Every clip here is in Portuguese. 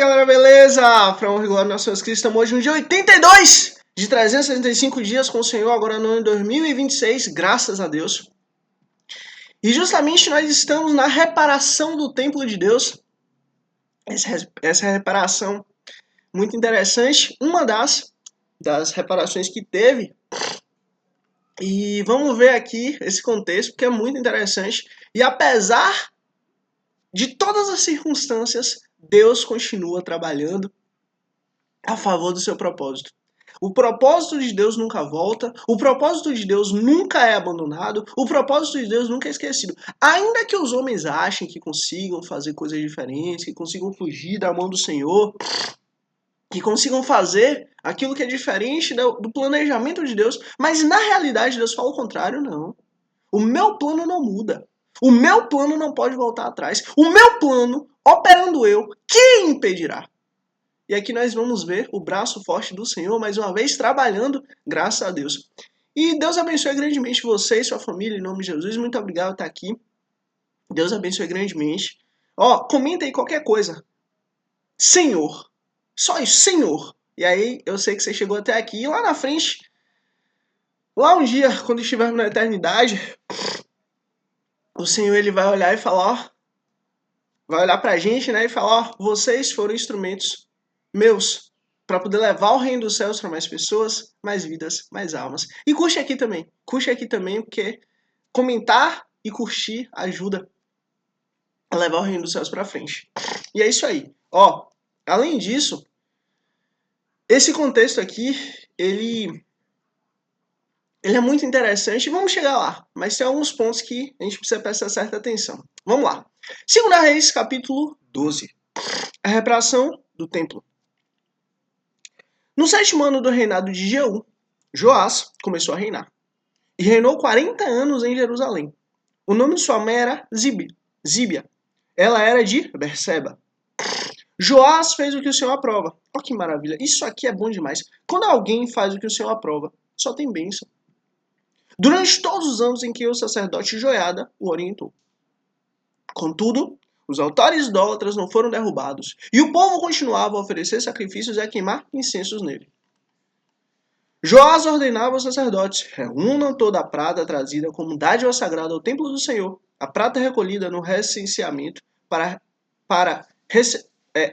galera, beleza? Pra honra e glória nosso Jesus Cristo, estamos hoje no dia 82 de 365 dias com o Senhor, agora no ano 2026, graças a Deus. E justamente nós estamos na reparação do templo de Deus. Essa reparação muito interessante, uma das reparações que teve. E vamos ver aqui esse contexto, porque é muito interessante. E apesar de todas as circunstâncias, Deus continua trabalhando a favor do seu propósito. O propósito de Deus nunca volta, o propósito de Deus nunca é abandonado, o propósito de Deus nunca é esquecido. Ainda que os homens achem que consigam fazer coisas diferentes, que consigam fugir da mão do Senhor, que consigam fazer aquilo que é diferente do planejamento de Deus, mas na realidade Deus fala o contrário, não. O meu plano não muda. O meu plano não pode voltar atrás. O meu plano, operando eu, quem impedirá? E aqui nós vamos ver o braço forte do Senhor, mais uma vez, trabalhando, graças a Deus. E Deus abençoe grandemente você e sua família, em nome de Jesus. Muito obrigado por estar aqui. Deus abençoe grandemente. Comenta aí qualquer coisa. Senhor. Só isso, Senhor. E aí, eu sei que você chegou até aqui. E lá na frente, lá um dia, quando estivermos na eternidade, o Senhor ele vai olhar e falar, vai olhar pra gente, né, e falar, vocês foram instrumentos meus, para poder levar o reino dos céus para mais pessoas, mais vidas, mais almas. E curte aqui também, porque comentar e curtir ajuda a levar o reino dos céus para frente. E é isso aí. Além disso, esse contexto aqui, ele é muito interessante. Vamos chegar lá, mas tem alguns pontos que a gente precisa prestar certa atenção. Vamos lá. 2 Reis, capítulo 12. A reparação do templo. No 7º ano do reinado de Jeú, Joás começou a reinar. E reinou 40 anos em Jerusalém. O nome de sua mãe era Zíbia. Ela era de Berseba. Joás fez o que o Senhor aprova. Olha que maravilha. Isso aqui é bom demais. Quando alguém faz o que o Senhor aprova, só tem bênção. Durante todos os anos em que o sacerdote Joiada o orientou. Contudo, os altares idólatras não foram derrubados, e o povo continuava a oferecer sacrifícios e a queimar incensos nele. Joás ordenava aos sacerdotes, reúnam toda a prata trazida como dádiva sagrada ao templo do Senhor, a prata recolhida no recenseamento,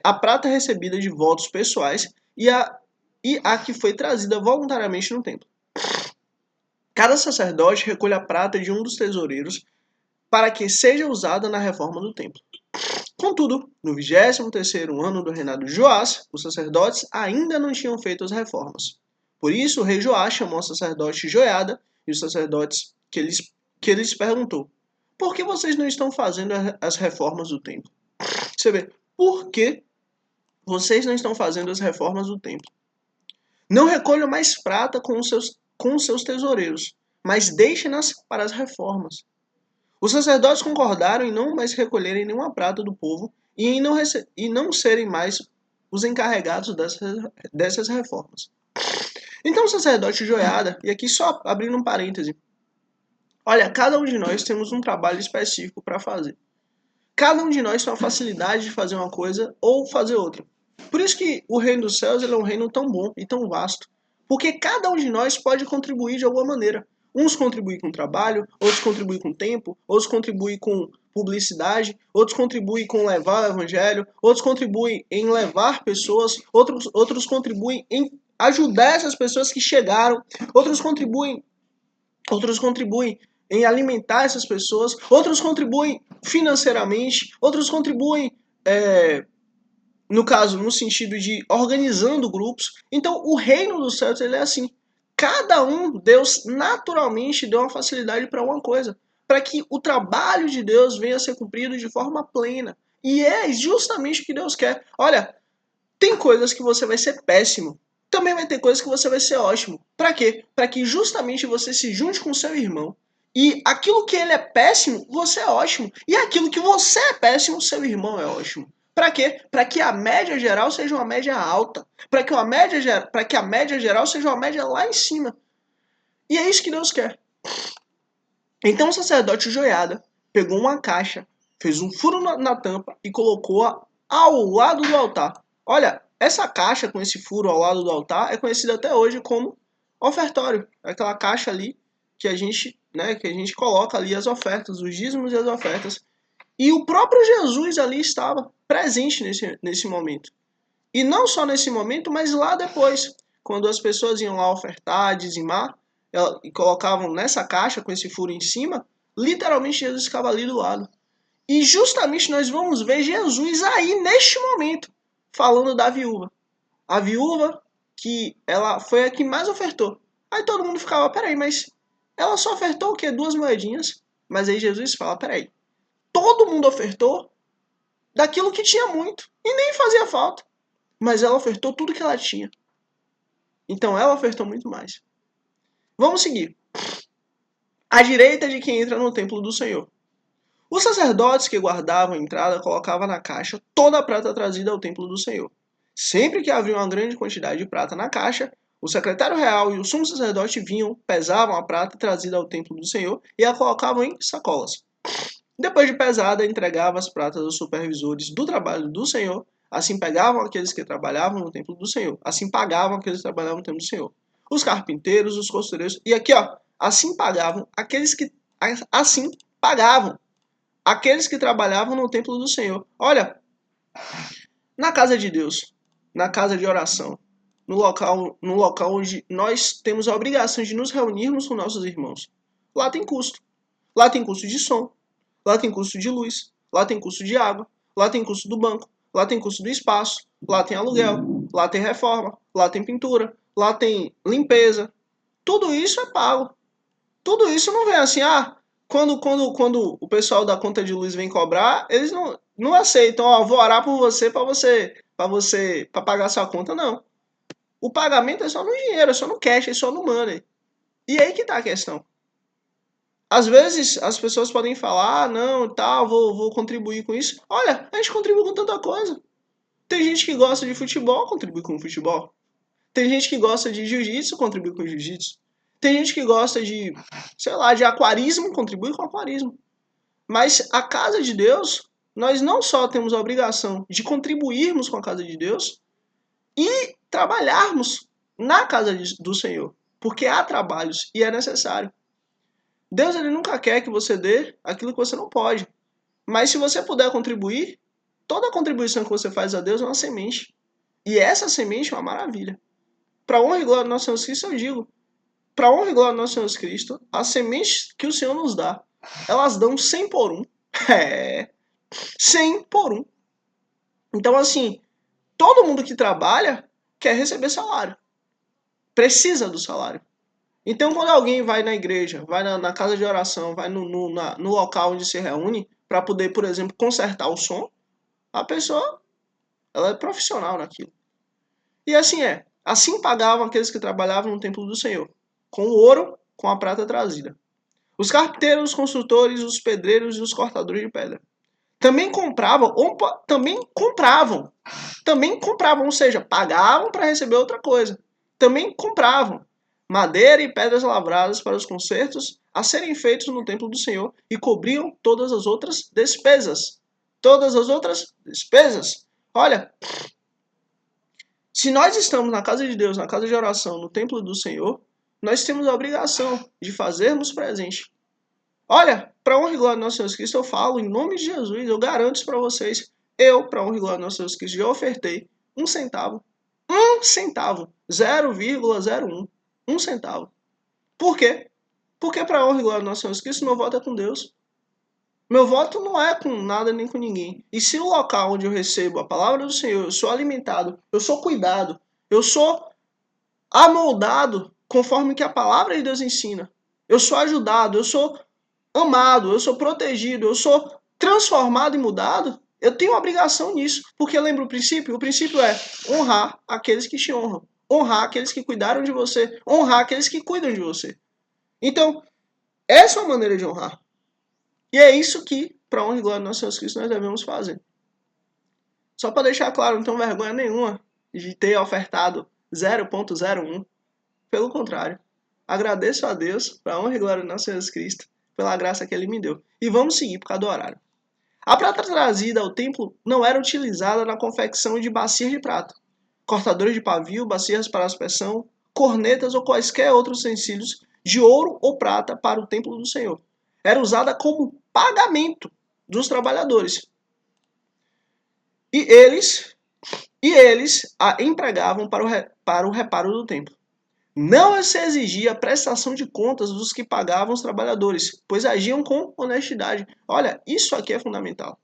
a prata recebida de votos pessoais e a que foi trazida voluntariamente no templo. Cada sacerdote recolhe a prata de um dos tesoureiros para que seja usada na reforma do templo. Contudo, no 23º ano do reinado de Joás, os sacerdotes ainda não tinham feito as reformas. Por isso, o rei Joás chamou o sacerdote Joiada e os sacerdotes que lhes perguntou: por que vocês não estão fazendo as reformas do templo? Você vê, por que vocês não estão fazendo as reformas do templo? Não recolham mais prata com os seus tesoureiros, mas deixem-nas para as reformas. Os sacerdotes concordaram em não mais recolherem nenhuma prata do povo e em não serem mais os encarregados dessas reformas. Então o sacerdote Joiada, e aqui só abrindo um parêntese, olha, cada um de nós temos um trabalho específico para fazer. Cada um de nós tem uma facilidade de fazer uma coisa ou fazer outra. Por isso que o reino dos céus ele é um reino tão bom e tão vasto. Porque cada um de nós pode contribuir de alguma maneira. Uns contribuem com trabalho, outros contribuem com tempo, outros contribuem com publicidade, outros contribuem com levar o evangelho, outros contribuem em levar pessoas, outros contribuem em ajudar essas pessoas que chegaram, outros contribuem em alimentar essas pessoas, outros contribuem financeiramente, outros contribuem, no sentido de organizando grupos. Então, o reino dos céus ele é assim. Cada um, Deus naturalmente deu uma facilidade para uma coisa, para que o trabalho de Deus venha a ser cumprido de forma plena. E é justamente o que Deus quer. Olha, tem coisas que você vai ser péssimo. Também vai ter coisas que você vai ser ótimo. Para quê? Para que justamente você se junte com seu irmão. E aquilo que ele é péssimo, você é ótimo. E aquilo que você é péssimo, seu irmão é ótimo. Para quê? Para que a média geral seja uma média alta. Para que a média geral seja uma média lá em cima. E é isso que Deus quer. Então o sacerdote Joiada pegou uma caixa, fez um furo na tampa e colocou-a ao lado do altar. Olha, essa caixa com esse furo ao lado do altar é conhecida até hoje como ofertório. É aquela caixa ali que a gente, né, que a gente coloca ali as ofertas, os dízimos e as ofertas. E o próprio Jesus ali estava presente nesse momento. E não só nesse momento, mas lá depois, quando as pessoas iam lá ofertar, dizimar, e colocavam nessa caixa com esse furo em cima, literalmente Jesus ficava ali do lado. E justamente nós vamos ver Jesus aí neste momento, falando da viúva. A viúva que ela foi a que mais ofertou. Aí todo mundo ficava, peraí, mas ela só ofertou o quê? 2 moedinhas. Mas aí Jesus fala, peraí, todo mundo ofertou daquilo que tinha muito e nem fazia falta. Mas ela ofertou tudo que ela tinha. Então ela ofertou muito mais. Vamos seguir. À direita de quem entra no templo do Senhor. Os sacerdotes que guardavam a entrada colocavam na caixa toda a prata trazida ao templo do Senhor. Sempre que havia uma grande quantidade de prata na caixa, o secretário real e o sumo sacerdote vinham, pesavam a prata trazida ao templo do Senhor e a colocavam em sacolas. Depois de pesada, entregavam as pratas aos supervisores do trabalho do Senhor. Assim pegavam aqueles que trabalhavam no templo do Senhor. Assim pagavam aqueles que trabalhavam no templo do Senhor. Os carpinteiros, os costureiros. E aqui, ó. Assim pagavam aqueles que. Assim pagavam aqueles que trabalhavam no templo do Senhor. Olha, na casa de Deus, na casa de oração, no local onde nós temos a obrigação de nos reunirmos com nossos irmãos. Lá tem custo. Lá tem custo de som. Lá tem custo de luz. Lá tem custo de água. Lá tem custo do banco. Lá tem custo do espaço. Lá tem aluguel. Lá tem reforma. Lá tem pintura. Lá tem limpeza. Tudo isso é pago. Tudo isso não vem assim, quando o pessoal da conta de luz vem cobrar, eles não aceitam, vou orar por você para pagar sua conta, não. O pagamento é só no dinheiro, é só no cash, é só no money. E aí que tá a questão. Às vezes as pessoas podem falar, não, tal, vou contribuir com isso. Olha, a gente contribui com tanta coisa. Tem gente que gosta de futebol, contribui com futebol. Tem gente que gosta de jiu-jitsu, contribui com jiu-jitsu. Tem gente que gosta de, sei lá, de aquarismo, contribui com aquarismo. Mas a casa de Deus, nós não só temos a obrigação de contribuirmos com a casa de Deus e trabalharmos na casa do Senhor, porque há trabalhos e é necessário. Deus ele nunca quer que você dê aquilo que você não pode. Mas se você puder contribuir, toda contribuição que você faz a Deus é uma semente. E essa semente é uma maravilha. Para honra e glória do nosso Senhor Cristo, eu digo, para honra e glória do nosso Senhor Cristo, as sementes que o Senhor nos dá, elas dão 100 por 1. É, 100 por 1. Então, assim, todo mundo que trabalha quer receber salário. Precisa do salário. Então, quando alguém vai na igreja, vai na casa de oração, vai no local onde se reúne, para poder, por exemplo, consertar o som, a pessoa ela é profissional naquilo. E assim é. Assim pagavam aqueles que trabalhavam no templo do Senhor, com o ouro, com a prata trazida. Os carpinteiros, os construtores, os pedreiros e os cortadores de pedra. Também compravam, ou seja, pagavam para receber outra coisa. Também compravam madeira e pedras lavradas para os concertos a serem feitos no templo do Senhor e cobriam todas as outras despesas. Todas as outras despesas. Olha, se nós estamos na casa de Deus, na casa de oração, no templo do Senhor, nós temos a obrigação de fazermos presente. Olha, para honra e glória do nosso Senhor Cristo, eu falo em nome de Jesus, eu garanto isso para vocês. Eu, para honra e glória do nosso Senhor Cristo, já ofertei 1 centavo. 1 centavo. 0,01. 1 centavo. Por quê? Porque para honra e glória do nosso Senhor Cristo, meu voto é com Deus. Meu voto não é com nada nem com ninguém. E se o local onde eu recebo a palavra do Senhor, eu sou alimentado, eu sou cuidado, eu sou amoldado conforme que a palavra de Deus ensina. Eu sou ajudado, eu sou amado, eu sou protegido, eu sou transformado e mudado. Eu tenho obrigação nisso. Porque lembra o princípio? O princípio é honrar aqueles que te honram. Honrar aqueles que cuidaram de você. Honrar aqueles que cuidam de você. Então, essa é uma maneira de honrar. E é isso que, para honra e glória do nosso Senhor Cristo, nós devemos fazer. Só para deixar claro, não tenho vergonha nenhuma de ter ofertado 0,01. Pelo contrário, agradeço a Deus, para honra e glória do nosso Senhor Cristo, pela graça que Ele me deu. E vamos seguir por causa do horário. A prata trazida ao templo não era utilizada na confecção de bacias de prata, cortadores de pavio, bacias para aspersão, cornetas ou quaisquer outros utensílios de ouro ou prata para o templo do Senhor. Era usada como pagamento dos trabalhadores. E eles a empregavam para o reparo do templo. Não se exigia prestação de contas dos que pagavam os trabalhadores, pois agiam com honestidade. Olha, isso aqui é fundamental.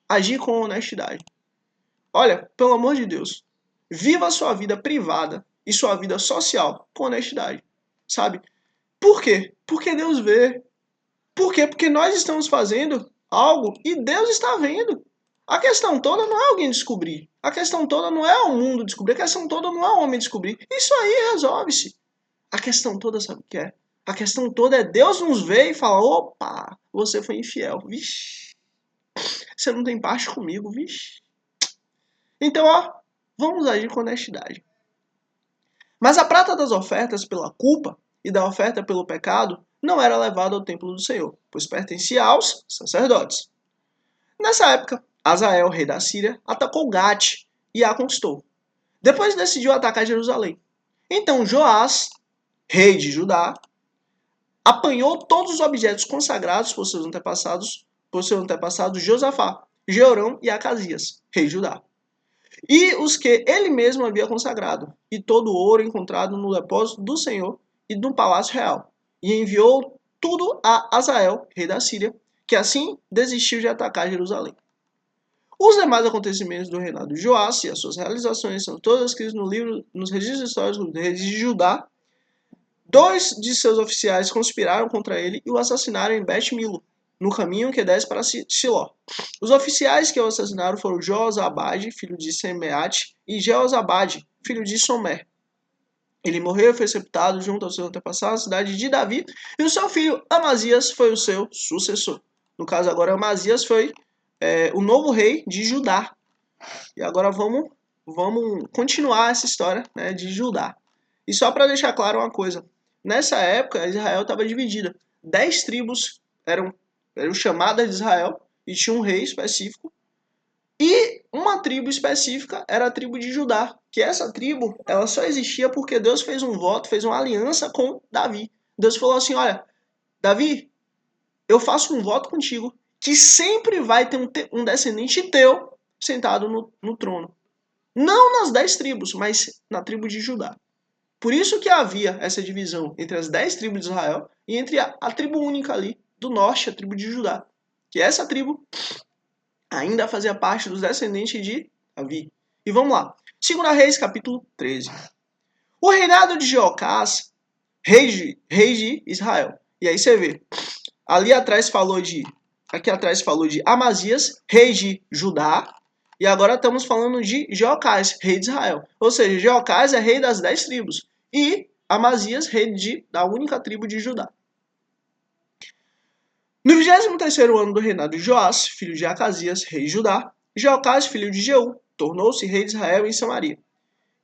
Agir com honestidade. Olha, pelo amor de Deus, viva a sua vida privada e sua vida social com honestidade. Sabe? Por quê? Porque Deus vê. Por quê? Porque nós estamos fazendo algo e Deus está vendo. A questão toda não é alguém descobrir. A questão toda não é o mundo descobrir. A questão toda não é o homem descobrir. Isso aí resolve-se. A questão toda, sabe o que é? A questão toda é Deus nos ver e falar: opa, você foi infiel. Vixe, você não tem parte comigo, vixe. Então, vamos agir com honestidade. Mas a prata das ofertas pela culpa e da oferta pelo pecado não era levada ao templo do Senhor, pois pertencia aos sacerdotes. Nessa época, Azael, rei da Síria, atacou Gate e a conquistou. Depois decidiu atacar Jerusalém. Então Joás, rei de Judá, apanhou todos os objetos consagrados por seu antepassado Josafá, Jeorão e Acasias, rei de Judá, e os que ele mesmo havia consagrado, e todo o ouro encontrado no depósito do Senhor e no palácio real, e enviou tudo a Azael, rei da Síria, que assim desistiu de atacar Jerusalém. Os demais acontecimentos do reinado de Joás e as suas realizações são todas escritas nos registros históricos dos reis de Judá. 2 de seus oficiais conspiraram contra ele e o assassinaram em Bet-Milo, no caminho que desce para Siló. Os oficiais que o assassinaram foram Josabade, filho de Semeate, e Jeozabade, filho de Somer. Ele morreu e foi sepultado junto ao seu antepassado na cidade de Davi, e o seu filho Amazias foi o seu sucessor. No caso agora, Amazias foi o novo rei de Judá. E agora vamos continuar essa história, né, de Judá. E só para deixar claro uma coisa, nessa época Israel estava dividida. 10 tribos eram chamadas de Israel e tinha um rei específico. E uma tribo específica era a tribo de Judá, que essa tribo ela só existia porque Deus fez um voto, fez uma aliança com Davi. Deus falou assim, olha, Davi, eu faço um voto contigo que sempre vai ter um descendente teu sentado no trono. Não nas 10 tribos, mas na tribo de Judá. Por isso que havia essa divisão entre as 10 tribos de Israel e entre a tribo única ali do norte, a tribo de Judá. Que essa tribo ainda fazia parte dos descendentes de Davi. E vamos lá. 2 Reis, capítulo 13. O reinado de Jeocás, rei de Israel. E aí você vê. Aqui atrás falou de Amazias, rei de Judá. E agora estamos falando de Jeocás, rei de Israel. Ou seja, Jeocás é rei das 10 tribos. E Amazias, rei da única tribo de Judá. No 23º ano do reinado de Joás, filho de Acasias, rei de Judá, Jeocás, filho de Jeú, tornou-se rei de Israel em Samaria.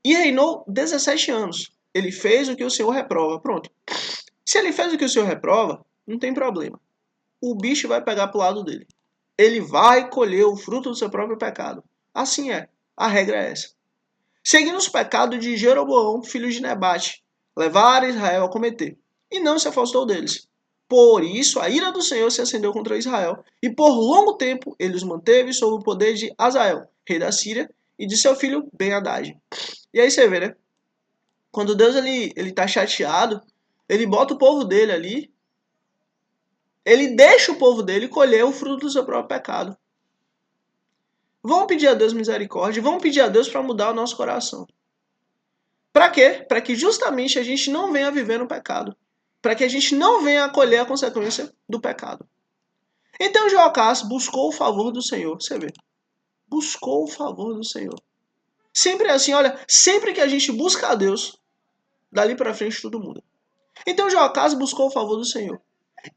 E reinou 17 anos. Ele fez o que o Senhor reprova. Pronto. Se ele fez o que o Senhor reprova, não tem problema. O bicho vai pegar pro lado dele. Ele vai colher o fruto do seu próprio pecado. Assim é. A regra é essa. Seguindo os pecados de Jeroboão, filho de Nebate, levaram Israel a cometer, e não se afastou deles. Por isso a ira do Senhor se acendeu contra Israel, e por longo tempo ele os manteve sob o poder de Azael, rei da Síria, e de seu filho Ben-Hadad. E aí você vê, né? Quando Deus ele tá chateado, ele bota o povo dele ali, ele deixa o povo dele colher o fruto do seu próprio pecado. Vamos pedir a Deus misericórdia, vamos pedir a Deus para mudar o nosso coração. Para quê? Para que justamente a gente não venha viver no pecado. Para que a gente não venha acolher a consequência do pecado. Então Jeocás buscou o favor do Senhor. Você vê. Buscou o favor do Senhor. Sempre é assim, olha, sempre que a gente busca a Deus, dali para frente tudo muda. Então Jeocás buscou o favor do Senhor.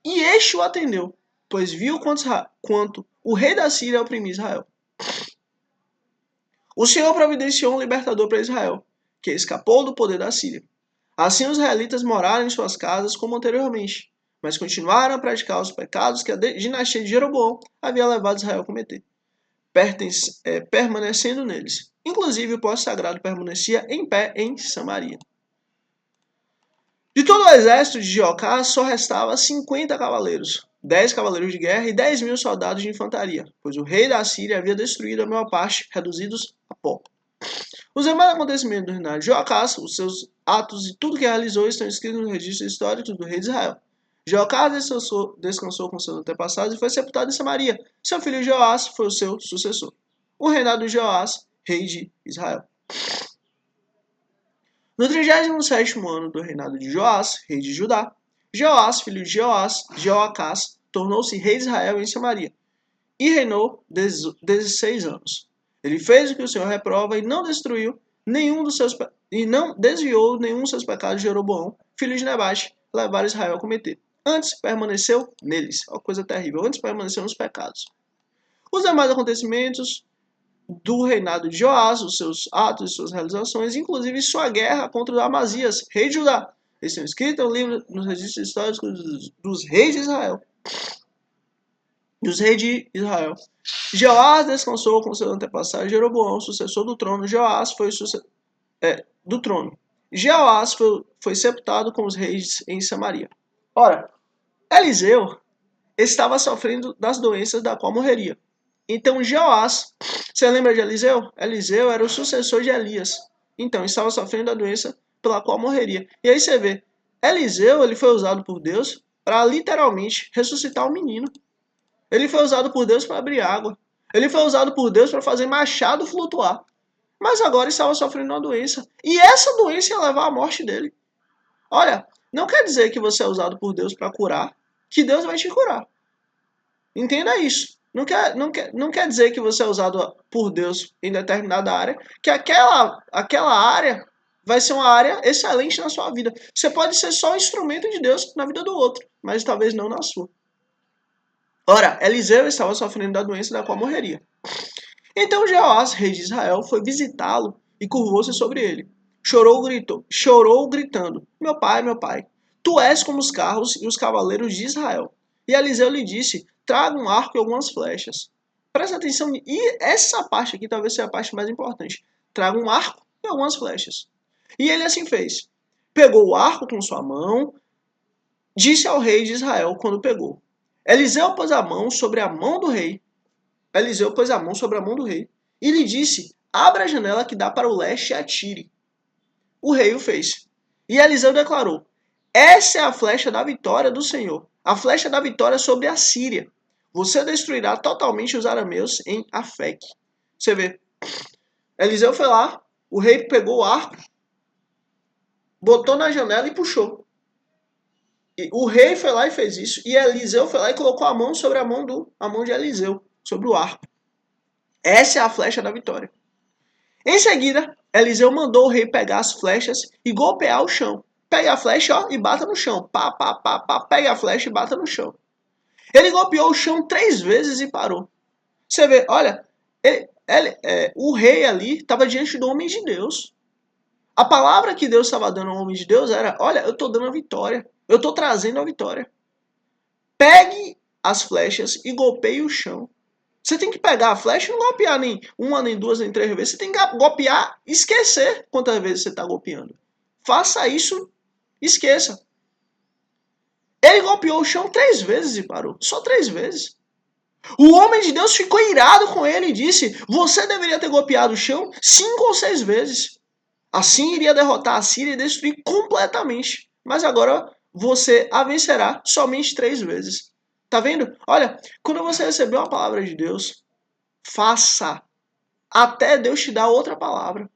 E este o atendeu, pois viu quanto o rei da Síria oprimia Israel. O Senhor providenciou um libertador para Israel, que escapou do poder da Síria. Assim os israelitas moraram em suas casas como anteriormente, mas continuaram a praticar os pecados que a dinastia de Jeroboão havia levado Israel a cometer, permanecendo neles. Inclusive, o poste sagrado permanecia em pé em Samaria. De todo o exército de Jeocás só restava 50 cavaleiros, 10 cavaleiros de guerra e 10.000 soldados de infantaria, pois o rei da Síria havia destruído a maior parte, reduzidos a pó. Os demais acontecimentos do reinado de Jeocás, os seus atos e tudo que realizou estão escritos no registro histórico do rei de Israel. Jeocás descansou com seus antepassados e foi sepultado em Samaria. Seu filho Joás foi o seu sucessor. O reinado de Joás, rei de Israel. No 37º ano do reinado de Joás, rei de Judá, Joás, filho de Jeoacás, tornou-se rei de Israel em Samaria e reinou 16 anos. Ele fez o que o Senhor reprova e não desviou nenhum dos seus pecados de Jeroboão, filho de Nebate, levaram Israel a cometer. Antes permaneceu neles. Uma coisa terrível. Antes permaneceu nos pecados. Os demais acontecimentos do reinado de Joás, os seus atos e suas realizações, inclusive sua guerra contra Amazias, rei de Judá, estão escritos no livro, nos registros históricos dos reis de Israel. Joás descansou com seu antepassado Jeroboão, sucessor do trono. Joás foi sepultado com os reis em Samaria. Ora, Eliseu estava sofrendo das doenças da qual morreria. Então Joás, você lembra de Eliseu? Eliseu era o sucessor de Elias. Então estava sofrendo da doença pela qual morreria. E aí você vê, Eliseu ele foi usado por Deus para literalmente ressuscitar o menino. Ele foi usado por Deus para abrir água. Ele foi usado por Deus para fazer machado flutuar. Mas agora estava sofrendo uma doença. E essa doença ia levar à morte dele. Olha, não quer dizer que você é usado por Deus para curar, que Deus vai te curar. Entenda isso. Não quer dizer que você é usado por Deus em determinada área, que aquela área vai ser uma área excelente na sua vida. Você pode ser só um instrumento de Deus na vida do outro, mas talvez não na sua. Ora, Eliseu estava sofrendo da doença da qual morreria. Então Jeoás, rei de Israel, foi visitá-lo e curvou-se sobre ele. Chorou gritando, meu pai, tu és como os carros e os cavaleiros de Israel. E Eliseu lhe disse, traga um arco e algumas flechas. Presta atenção, e essa parte aqui talvez seja a parte mais importante. Traga um arco e algumas flechas. E ele assim fez. Pegou o arco com sua mão, disse ao rei de Israel quando pegou. Eliseu pôs a mão sobre a mão do rei e lhe disse, abra a janela que dá para o leste e atire. O rei o fez. E Eliseu declarou, essa é a flecha da vitória do Senhor, a flecha da vitória sobre a Síria. Você destruirá totalmente os arameus em Afeque. Você vê, Eliseu foi lá, o rei pegou o arco, botou na janela e puxou. E o rei foi lá e fez isso, e Eliseu foi lá e colocou a mão sobre a mão de Eliseu, sobre o arco. Essa é a flecha da vitória. Em seguida, Eliseu mandou o rei pegar as flechas e golpear o chão. Pegue a flecha e bata no chão. Pá. Pegue a flecha e bata no chão. Ele golpeou o chão 3 vezes e parou. Você vê, olha, o rei ali estava diante do homem de Deus. A palavra que Deus estava dando ao homem de Deus era, olha, eu estou dando a vitória. Eu estou trazendo a vitória. Pegue as flechas e golpeie o chão. Você tem que pegar a flecha e não golpear nem uma, nem duas, nem 3 vezes. Você tem que golpear e esquecer quantas vezes você está golpeando. Faça isso, esqueça. Ele golpeou o chão 3 vezes e parou. Só 3 vezes. O homem de Deus ficou irado com ele e disse, você deveria ter golpeado o chão 5 ou 6 vezes. Assim iria derrotar a Síria e destruir completamente. Mas agora você a vencerá somente 3 vezes. Tá vendo? Olha, quando você receber uma palavra de Deus, faça até Deus te dar outra palavra.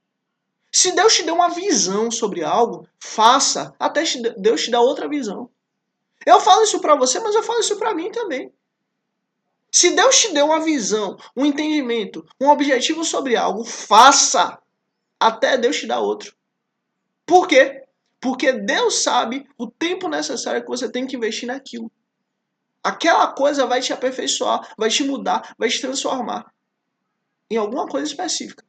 Se Deus te deu uma visão sobre algo, faça até Deus te dar outra visão. Eu falo isso para você, mas eu falo isso para mim também. Se Deus te deu uma visão, um entendimento, um objetivo sobre algo, faça até Deus te dar outro. Por quê? Porque Deus sabe o tempo necessário que você tem que investir naquilo. Aquela coisa vai te aperfeiçoar, vai te mudar, vai te transformar em alguma coisa específica.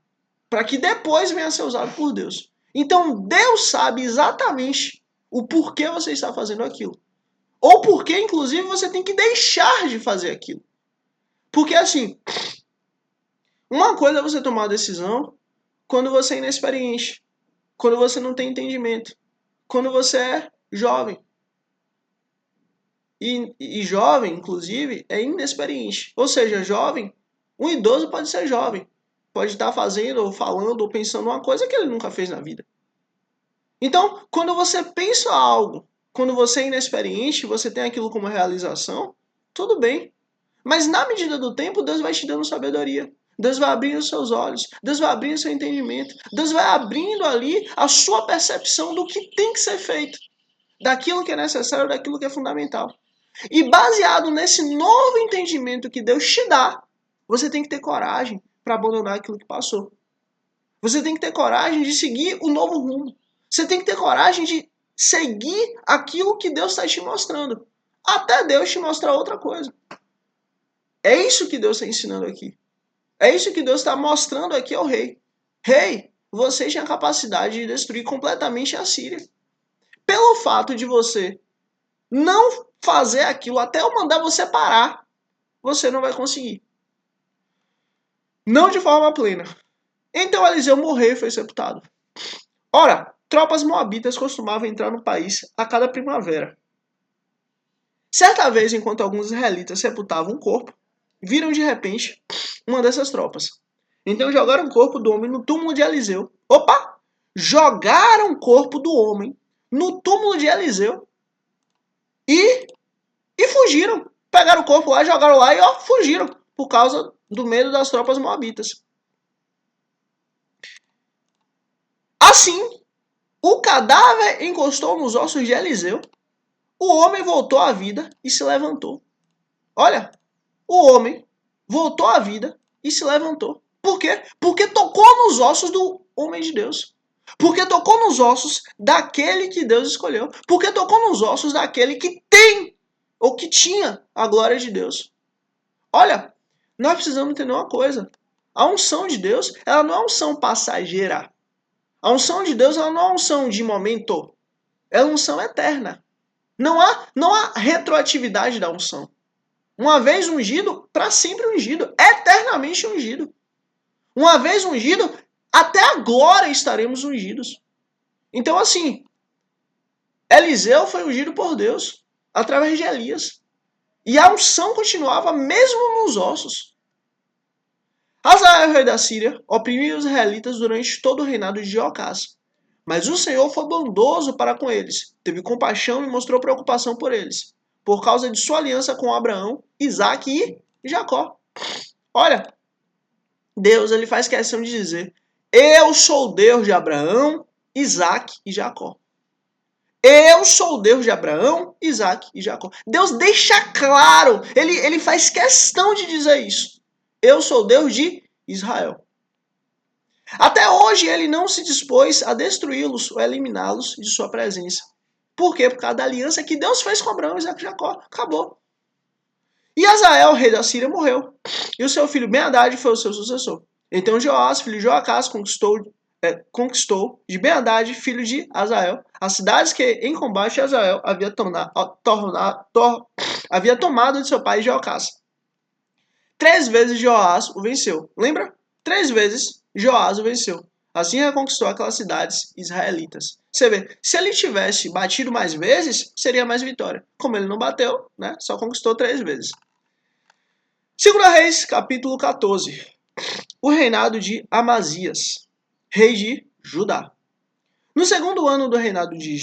Para que depois venha a ser usado por Deus. Então Deus sabe exatamente o porquê você está fazendo aquilo. Ou porque, inclusive, você tem que deixar de fazer aquilo. Porque, assim, uma coisa é você tomar uma decisão quando você é inexperiente, quando você não tem entendimento, quando você é jovem. E jovem, inclusive, é inexperiente. Ou seja, jovem, um idoso pode ser jovem. Pode estar fazendo, ou falando, ou pensando uma coisa que ele nunca fez na vida. Então, quando você pensa algo, quando você é inexperiente, você tem aquilo como realização, tudo bem. Mas na medida do tempo, Deus vai te dando sabedoria. Deus vai abrindo os seus olhos. Deus vai abrindo o seu entendimento. Deus vai abrindo ali a sua percepção do que tem que ser feito. Daquilo que é necessário, daquilo que é fundamental. E baseado nesse novo entendimento que Deus te dá, você tem que ter coragem para abandonar aquilo que passou. Você tem que ter coragem de seguir o novo rumo. Você tem que ter coragem de seguir aquilo que Deus está te mostrando. Até Deus te mostrar outra coisa. É isso que Deus está ensinando aqui. É isso que Deus está mostrando aqui ao rei. Rei, você tinha a capacidade de destruir completamente a Síria. Pelo fato de você não fazer aquilo até eu mandar você parar, você não vai conseguir. Não de forma plena. Então Eliseu morreu e foi sepultado. Ora, tropas moabitas costumavam entrar no país a cada primavera. Certa vez, enquanto alguns israelitas sepultavam um corpo, viram de repente uma dessas tropas. Então jogaram o corpo do homem no túmulo de Eliseu. Opa! Jogaram o corpo do homem no túmulo de Eliseu e fugiram. Pegaram o corpo lá, jogaram lá e fugiram por causa do medo das tropas moabitas. Assim, o cadáver encostou nos ossos de Eliseu. O homem voltou à vida e se levantou. Olha, o homem voltou à vida e se levantou. Por quê? Porque tocou nos ossos do homem de Deus. Porque tocou nos ossos daquele que Deus escolheu. Porque tocou nos ossos daquele que tem ou que tinha a glória de Deus. Olha, nós precisamos entender uma coisa. A unção de Deus, ela não é uma unção passageira. A unção de Deus, ela não é uma unção de momento. É uma unção eterna. Não há retroatividade da unção. Uma vez ungido, para sempre ungido. Eternamente ungido. Uma vez ungido, até agora estaremos ungidos. Então, assim, Eliseu foi ungido por Deus através de Elias. E a unção continuava mesmo nos ossos. Hazael, rei da Síria, oprimiu os israelitas durante todo o reinado de Jeocás. Mas o Senhor foi bondoso para com eles, teve compaixão e mostrou preocupação por eles, por causa de sua aliança com Abraão, Isaque e Jacó. Olha, Deus ele faz questão de dizer: eu sou o Deus de Abraão, Isaque e Jacó. Eu sou o Deus de Abraão, Isaque e Jacó. Deus deixa claro, ele faz questão de dizer isso. Eu sou o Deus de Israel. Até hoje ele não se dispôs a destruí-los ou eliminá-los de sua presença. Por quê? Por causa da aliança que Deus fez com Abraão, Isaque e Jacó. Acabou. E Hazael, rei da Síria, morreu. E o seu filho Ben-Hadad foi o seu sucessor. Então Joás, filho de Joacás, conquistou de Ben-Hadad, filho de Hazael, as cidades que em combate Hazael havia tomado de seu pai Joacás. 3 vezes Joás o venceu. Lembra? 3 vezes Joás o venceu. Assim reconquistou aquelas cidades israelitas. Você vê, se ele tivesse batido mais vezes, seria mais vitória. Como ele não bateu, né? Só conquistou 3 vezes. 2 Reis, capítulo 14. O reinado de Amazias, rei de Judá. No segundo ano do reinado de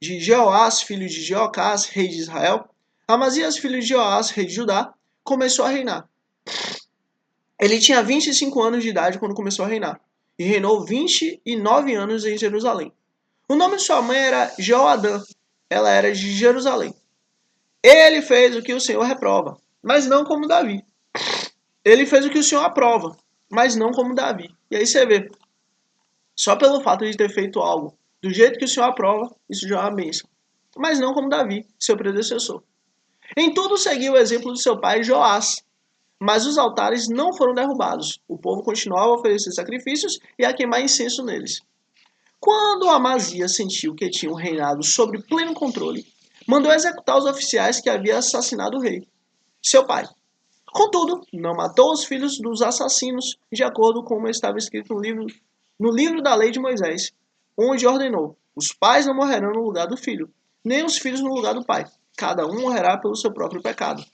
Jeoás, filho de Jeocás, rei de Israel, Amazias, filho de Jeoás, rei de Judá, começou a reinar. Ele tinha 25 anos de idade quando começou a reinar, e reinou 29 anos em Jerusalém. O nome de sua mãe era Jeoadã, ela era de Jerusalém. Ele fez o que o Senhor reprova, mas não como Davi. Ele fez o que o Senhor aprova, mas não como Davi. E aí você vê, só pelo fato de ter feito algo do jeito que o Senhor aprova, isso já é uma bênção. Mas não como Davi, seu predecessor. Em tudo seguiu o exemplo de seu pai Joás, mas os altares não foram derrubados. O povo continuava a oferecer sacrifícios e a queimar incenso neles. Quando Amazias sentiu que tinha um reinado sob pleno controle, mandou executar os oficiais que haviam assassinado o rei, seu pai. Contudo, não matou os filhos dos assassinos, de acordo com como estava escrito no livro da lei de Moisés, onde ordenou: os pais não morrerão no lugar do filho, nem os filhos no lugar do pai. Cada um morrerá pelo seu próprio pecado.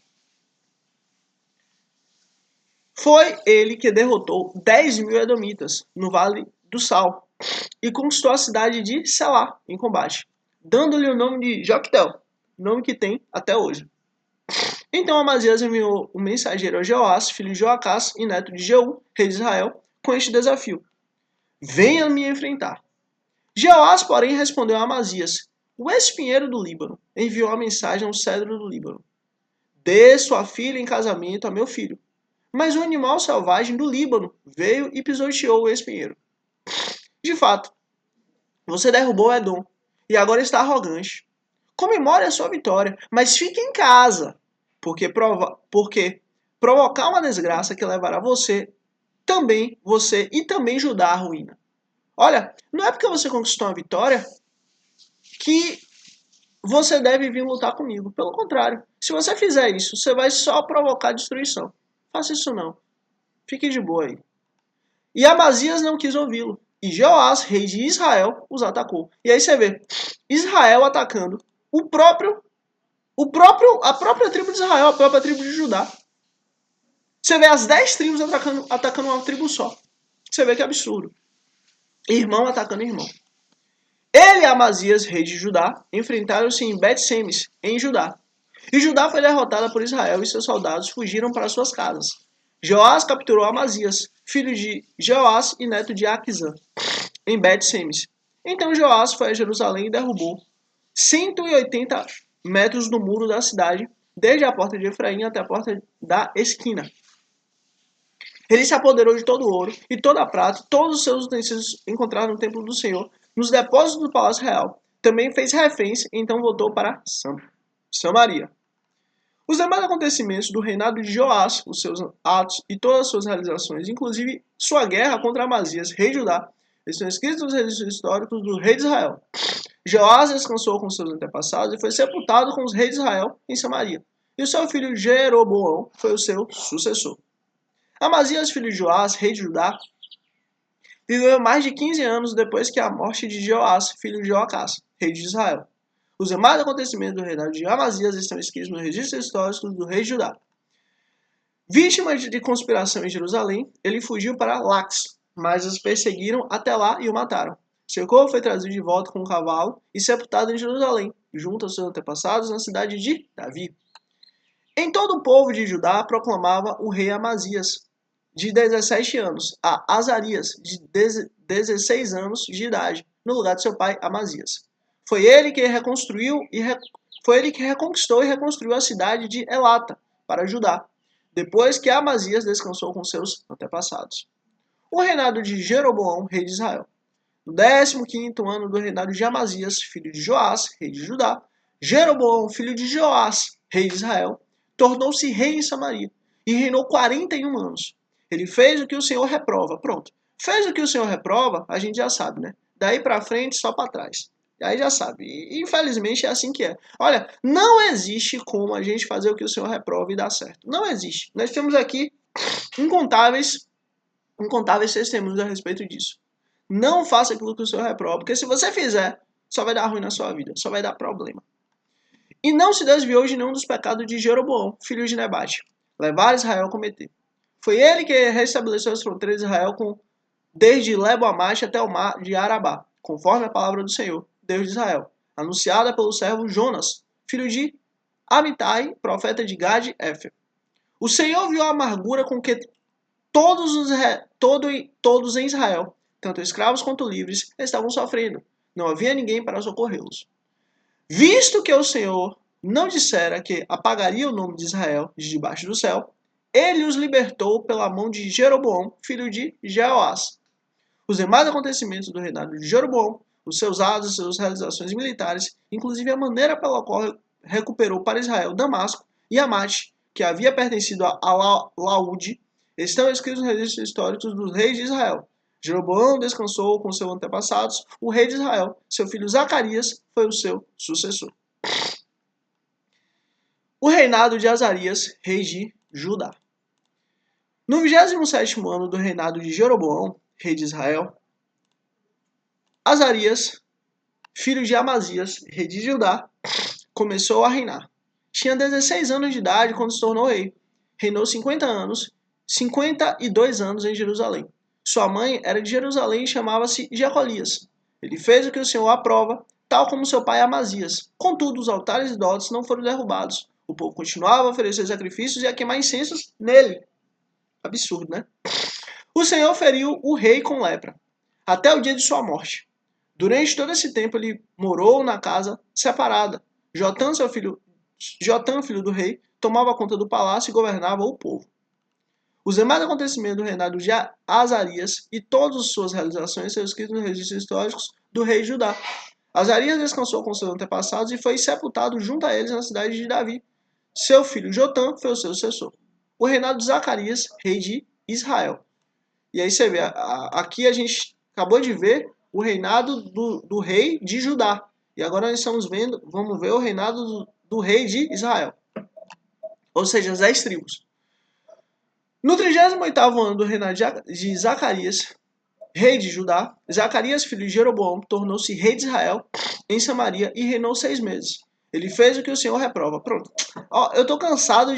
Foi ele que derrotou 10.000 edomitas no Vale do Sal e conquistou a cidade de Selá em combate, dando-lhe o nome de Joctel, nome que tem até hoje. Então Amazias enviou um mensageiro a Jeoás, filho de Joacás e neto de Jeú, rei de Israel, com este desafio: venha me enfrentar. Jeoás, porém, respondeu a Amazias: o espinheiro do Líbano enviou a mensagem ao cedro do Líbano: dê sua filha em casamento a meu filho. Mas um animal selvagem do Líbano veio e pisoteou o espinheiro. De fato, você derrubou Edom e agora está arrogante. Comemore a sua vitória, mas fique em casa, porque provocar uma desgraça que levará você e também Judá à ruína. Olha, não é porque você conquistou uma vitória que você deve vir lutar comigo. Pelo contrário, se você fizer isso, você vai só provocar destruição. Faça isso não. Fique de boa aí. E Amazias não quis ouvi-lo. E Jeoás, rei de Israel, os atacou. E aí você vê Israel atacando a própria tribo de Israel, a própria tribo de Judá. Você vê as 10 tribos atacando uma tribo só. Você vê que absurdo. Irmão atacando irmão. Ele e Amazias, rei de Judá, enfrentaram-se em Bet-Semes, em Judá. E Judá foi derrotada por Israel e seus soldados fugiram para suas casas. Joás capturou Amazias, filho de Joás e neto de Aquizã, em Bet-Semes. Então Joás foi a Jerusalém e derrubou 180 metros do muro da cidade, desde a porta de Efraim até a porta da esquina. Ele se apoderou de todo o ouro e toda a prata, todos os seus utensílios encontrados no templo do Senhor, nos depósitos do palácio real. Também fez reféns e então voltou para Samaria. Os demais acontecimentos do reinado de Joás, os seus atos e todas as suas realizações, inclusive sua guerra contra Amazias, rei de Judá, estão escritos nos registros históricos do rei de Israel. Joás descansou com seus antepassados e foi sepultado com os reis de Israel em Samaria. E o seu filho Jeroboão foi o seu sucessor. Amazias, filho de Joás, rei de Judá, viveu mais de 15 anos depois que a morte de Joás, filho de Joacás, rei de Israel. Os demais acontecimentos do reinado de Amazias estão escritos nos registros históricos do rei de Judá. Vítima de conspiração em Jerusalém, ele fugiu para Lax, mas os perseguiram até lá e o mataram. Seu corpo foi trazido de volta com um cavalo e sepultado em Jerusalém, junto aos seus antepassados na cidade de Davi. Em todo o povo de Judá proclamava o rei Amazias, de 17 anos, a Azarias, de 16 anos de idade, no lugar de seu pai Amazias. Foi ele que reconquistou e reconstruiu a cidade de Elata, para Judá, depois que Amazias descansou com seus antepassados. O reinado de Jeroboão, rei de Israel. No 15º ano do reinado de Amazias, filho de Joás, rei de Judá, Jeroboão, filho de Joás, rei de Israel, tornou-se rei em Samaria e reinou 41 anos. Ele fez o que o Senhor reprova. Pronto. Fez o que o Senhor reprova, a gente já sabe, né? Daí pra frente, só pra trás. Aí já sabe. E, infelizmente é assim que é. Olha, não existe como a gente fazer o que o Senhor reprova e dar certo. Não existe. Nós temos aqui incontáveis testemunhos a respeito disso. Não faça aquilo que o Senhor reprova, porque se você fizer, só vai dar ruim na sua vida, só vai dar problema. E não se desviou de nenhum dos pecados de Jeroboão, filho de Nebate, levar Israel a cometer. Foi ele que restabeleceu as fronteiras de Israel desde Lebo-Amate até o mar de Arabá, conforme a palavra do Senhor, Deus de Israel, anunciada pelo servo Jonas, filho de Amitai, profeta de Gad Éfer. O Senhor viu a amargura com que todos em Israel, tanto escravos quanto livres, estavam sofrendo. Não havia ninguém para socorrê-los. Visto que o Senhor não dissera que apagaria o nome de Israel de debaixo do céu, ele os libertou pela mão de Jeroboão, filho de Jeoás. Os demais acontecimentos do reinado de Jeroboão, os seus atos e suas realizações militares, inclusive a maneira pela qual recuperou para Israel Damasco e Amate, que havia pertencido a Laude, estão escritos nos registros históricos dos reis de Israel. Jeroboão descansou com seus antepassados, o rei de Israel. Seu filho Zacarias foi o seu sucessor. O reinado de Azarias, rei de Judá. No 27º ano do reinado de Jeroboão, rei de Israel, Azarias, filho de Amazias, rei de Judá, começou a reinar. Tinha 16 anos de idade quando se tornou rei. Reinou 50 anos, 52 anos em Jerusalém. Sua mãe era de Jerusalém e chamava-se Jecolias. Ele fez o que o Senhor aprova, tal como seu pai Amazias. Contudo, os altares idólatras não foram derrubados. O povo continuava a oferecer sacrifícios e a queimar incensos nele. Absurdo, né? O Senhor feriu o rei com lepra, até o dia de sua morte. Durante todo esse tempo ele morou na casa separada. Jotã, filho do rei, tomava conta do palácio e governava o povo. Os demais acontecimentos do reinado de Azarias e todas as suas realizações são escritos nos registros históricos do rei de Judá. Azarias descansou com seus antepassados e foi sepultado junto a eles na cidade de Davi. Seu filho Jotã foi o seu sucessor. O reinado de Zacarias, rei de Israel. E aí você vê, aqui a gente acabou de ver o reinado do rei de Judá. E agora nós vamos ver o reinado do rei de Israel. Ou seja, as 10 tribos. No 38º ano do reinado de Zacarias, rei de Judá, Zacarias, filho de Jeroboão, tornou-se rei de Israel em Samaria e reinou 6 meses. Ele fez o que o Senhor reprova. Pronto. Ó, eu tô cansado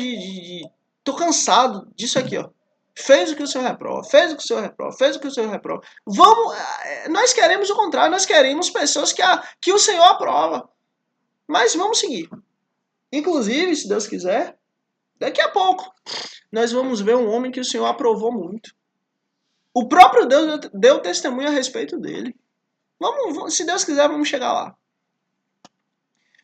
tô cansado disso aqui, ó. Fez o que o Senhor reprova, fez o que o Senhor reprova, fez o que o Senhor reprova. Nós queremos o contrário, nós queremos pessoas que o Senhor aprova. Mas vamos seguir. Inclusive, se Deus quiser, daqui a pouco, nós vamos ver um homem que o Senhor aprovou muito. O próprio Deus deu testemunho a respeito dele. Se Deus quiser, vamos chegar lá.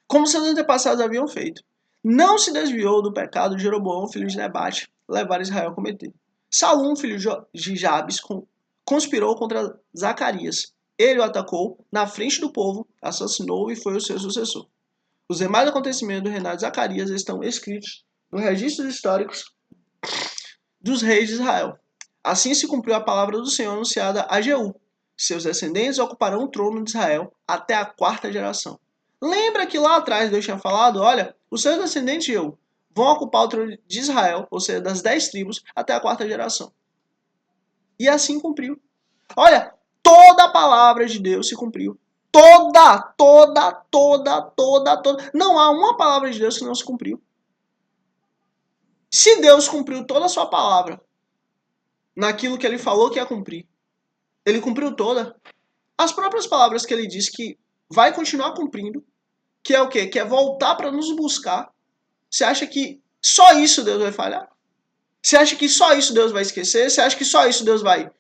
Como seus antepassados haviam feito. Não se desviou do pecado de Jeroboão, filho de Nebate, levar Israel a cometer. Salum, filho de Jabes, conspirou contra Zacarias. Ele o atacou na frente do povo, assassinou e foi o seu sucessor. Os demais acontecimentos do reinado de Zacarias estão escritos nos registros históricos dos reis de Israel. Assim se cumpriu a palavra do Senhor anunciada a Jeú. Seus descendentes ocuparão o trono de Israel até a 4ª geração. Lembra que lá atrás Deus tinha falado, olha, os seus descendentes Jeú vão ocupar o trono de Israel, ou seja, das 10 tribos, até a 4ª geração. E assim cumpriu. Olha, toda a palavra de Deus se cumpriu. Toda. Não há uma palavra de Deus que não se cumpriu. Se Deus cumpriu toda a sua palavra naquilo que ele falou que ia cumprir, ele cumpriu toda. As próprias palavras que ele disse que vai continuar cumprindo, que é o quê? Que é voltar para nos buscar. Você acha que só isso Deus vai falhar? Você acha que só isso Deus vai esquecer? Você acha que só isso Deus vai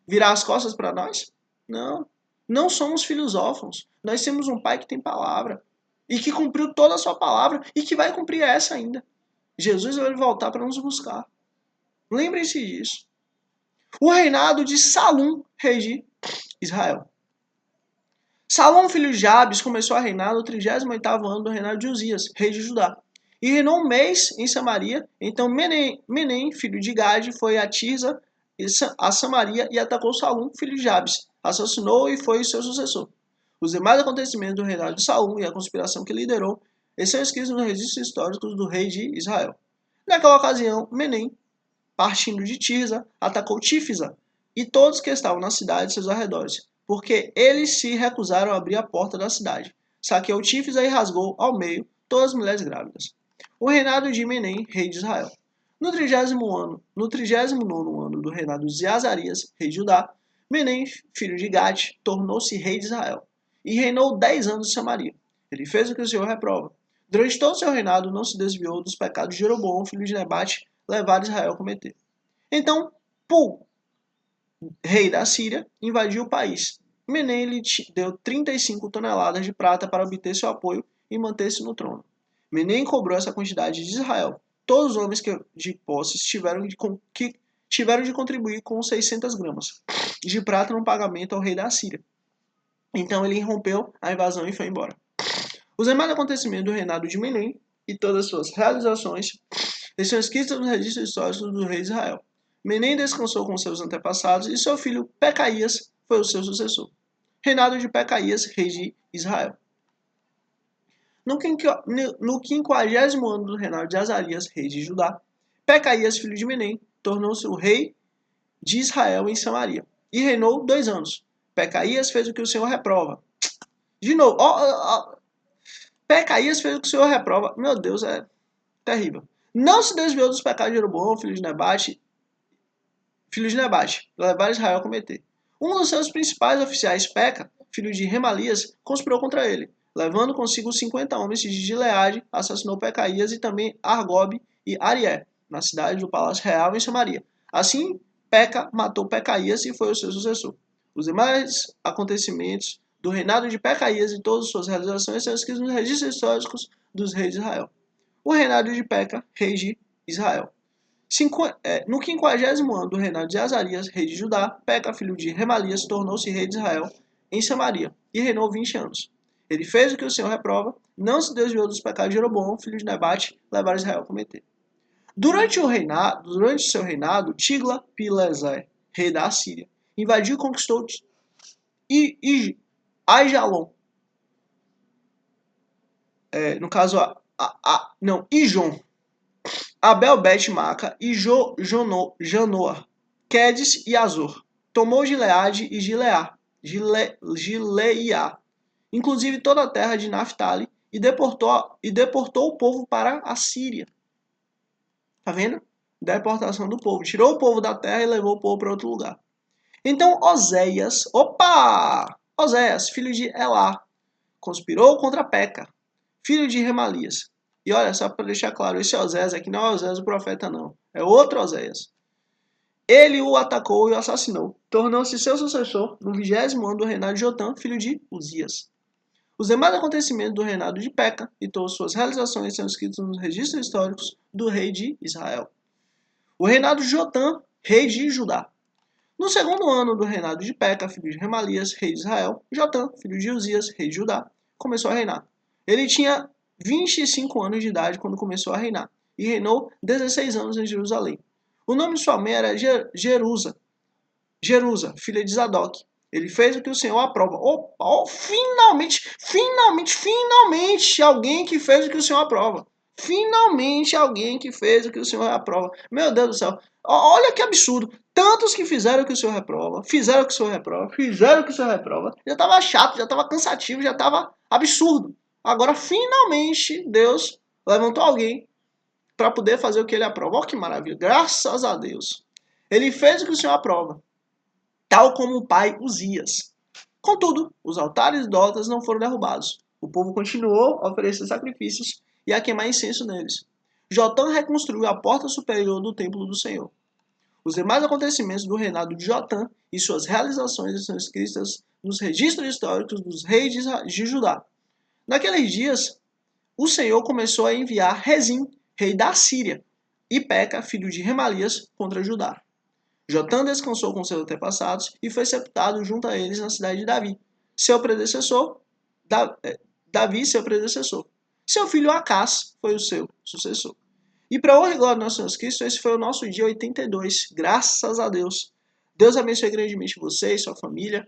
virar as costas para nós? Não. Não somos filhos órfãos. Nós temos um pai que tem palavra e que cumpriu toda a sua palavra e que vai cumprir essa ainda. Jesus vai voltar para nos buscar. Lembrem-se disso. O reinado de Salum, rei de Israel. Salom, filho de Jabes, começou a reinar no 38º ano do reinado de Uzias, rei de Judá. E reinou um mês em Samaria. Então Menem, filho de Gade, foi a Tirza, a Samaria, e atacou Salom, filho de Jabes. Assassinou e foi seu sucessor. Os demais acontecimentos do reinado de Salom e a conspiração que liderou são escritos nos registros históricos do rei de Israel. Naquela ocasião, Menem, partindo de Tirza, atacou Tífisa e todos que estavam na cidade e seus arredores, porque eles se recusaram a abrir a porta da cidade. Saqueou Tífisa e rasgou ao meio todas as mulheres grávidas. O reinado de Menem, rei de Israel. No 39º ano do reinado de Azarias, rei de Judá, Menem, filho de Gate, tornou-se rei de Israel e reinou 10 anos em Samaria. Ele fez o que o Senhor reprova. Durante todo o seu reinado não se desviou dos pecados de Jeroboão, filho de Nebate, levar Israel a cometer. Então, Pul, rei da Síria, invadiu o país. Menem lhe deu 35 toneladas de prata para obter seu apoio e manter-se no trono. Menem cobrou essa quantidade de Israel. Todos os homens de posses tiveram de contribuir com 600 gramas de prata no pagamento ao rei da Síria. Então ele irrompeu a invasão e foi embora. Os demais acontecimentos do reinado de Menem e todas as suas realizações estão escritos nos registros históricos do rei de Israel. Menem descansou com seus antepassados e seu filho Pecaías foi o seu sucessor. Reinado de Pecaías, rei de Israel. No 50º ano do reinado de Azarias, rei de Judá, Pecaías, filho de Menem, tornou-se o rei de Israel em Samaria, e reinou 2 anos. Pecaías fez o que o Senhor reprova. De novo, Pecaías fez o que o Senhor reprova. Meu Deus, é terrível. Não se desviou dos pecados de Jeroboão, filho de Nebate, levar Israel a cometer. Um dos seus principais oficiais, Peca, filho de Remalias, conspirou contra ele. Levando consigo 50 homens de Gileade, assassinou Pecaías e também Argobe e Arié, na cidade do Palácio Real em Samaria. Assim, Peca matou Pecaías e foi o seu sucessor. Os demais acontecimentos do reinado de Pecaías e todas as suas realizações são escritos nos registros históricos dos reis de Israel. O reinado de Peca, rei de Israel. No 50º ano do reinado de Azarias, rei de Judá, Peca, filho de Remalias, tornou-se rei de Israel em Samaria e reinou 20 anos. Ele fez o que o Senhor reprova, não se desviou dos pecados de Jeroboão, filho de Nebate, levar Israel a cometer. Durante seu reinado, Tigla-Pileser, rei da Assíria, invadiu e conquistou Aijalon. Ijon, Abel Bet-Maca e Janoa, Quedes e Azor. Tomou Gileade e Gileia, inclusive toda a terra de Naphtali, e deportou o povo para a Síria. Tá vendo? Deportação do povo. Tirou o povo da terra e levou o povo para outro lugar. Então Oséias, filho de Elá, conspirou contra Peca, filho de Remalias. E olha, só para deixar claro, esse Oséias aqui não é Oséias o profeta, não. É outro Oséias. Ele o atacou e o assassinou. Tornou-se seu sucessor no 20º ano do reinado de Jotã, filho de Uzias. Os demais acontecimentos do reinado de Peca e todas suas realizações são escritos nos registros históricos do rei de Israel. O reinado de Jotã, rei de Judá. No 2º ano do reinado de Peca, filho de Remalias, rei de Israel, Jotã, filho de Uzias, rei de Judá, começou a reinar. Ele tinha 25 anos de idade quando começou a reinar, e reinou 16 anos em Jerusalém. O nome de sua mãe era Jerusa, filha de Zadok. Ele fez o que o Senhor aprova. Finalmente alguém que fez o que o Senhor aprova. Finalmente alguém que fez o que o Senhor aprova. Meu Deus do céu. Olha que absurdo. Tantos que fizeram o que o Senhor reprova, fizeram o que o Senhor reprova. Já estava chato, já estava cansativo, já estava absurdo. Agora, finalmente, Deus levantou alguém para poder fazer o que ele aprova. Olha que maravilha. Graças a Deus. Ele fez o que o Senhor aprova, tal como o pai Uzias. Contudo, os altares idólatras não foram derrubados. O povo continuou a oferecer sacrifícios e a queimar incenso neles. Jotã reconstruiu a porta superior do templo do Senhor. Os demais acontecimentos do reinado de Jotã e suas realizações são escritas nos registros históricos dos reis de Judá. Naqueles dias, o Senhor começou a enviar Rezim, rei da Síria, e Peca, filho de Remalias, contra Judá. Jotã descansou com seus antepassados e foi sepultado junto a eles na cidade de Davi, seu predecessor. Seu filho Acás foi o seu sucessor. E para honra e glória do nosso Senhor Cristo, esse foi o nosso dia 82. Graças a Deus. Deus abençoe grandemente você e sua família.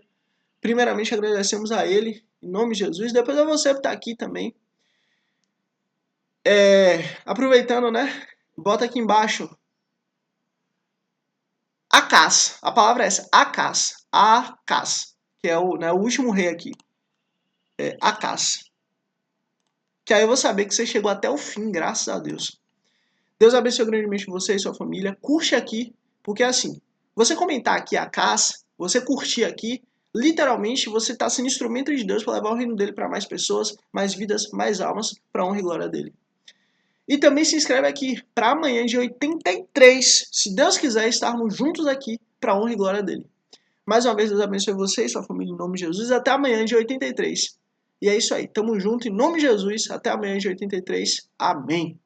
Primeiramente agradecemos a Ele, em nome de Jesus. Depois a você que está aqui também. Aproveitando, né? Bota aqui embaixo. Acás. A palavra é essa. Acás. Que é o último rei aqui. Acás. Que aí eu vou saber que você chegou até o fim, graças a Deus. Deus abençoe grandemente você e sua família. Curte aqui, porque assim, você comentar aqui Acás, você curtir aqui, literalmente você está sendo instrumento de Deus para levar o reino dele para mais pessoas, mais vidas, mais almas, para a honra e glória dele. E também se inscreve aqui para amanhã de 83, se Deus quiser, estarmos juntos aqui para a honra e glória dele. Mais uma vez, Deus abençoe você e sua família em nome de Jesus. Até amanhã de 83. E é isso aí. Tamo junto em nome de Jesus. Até amanhã de 83. Amém.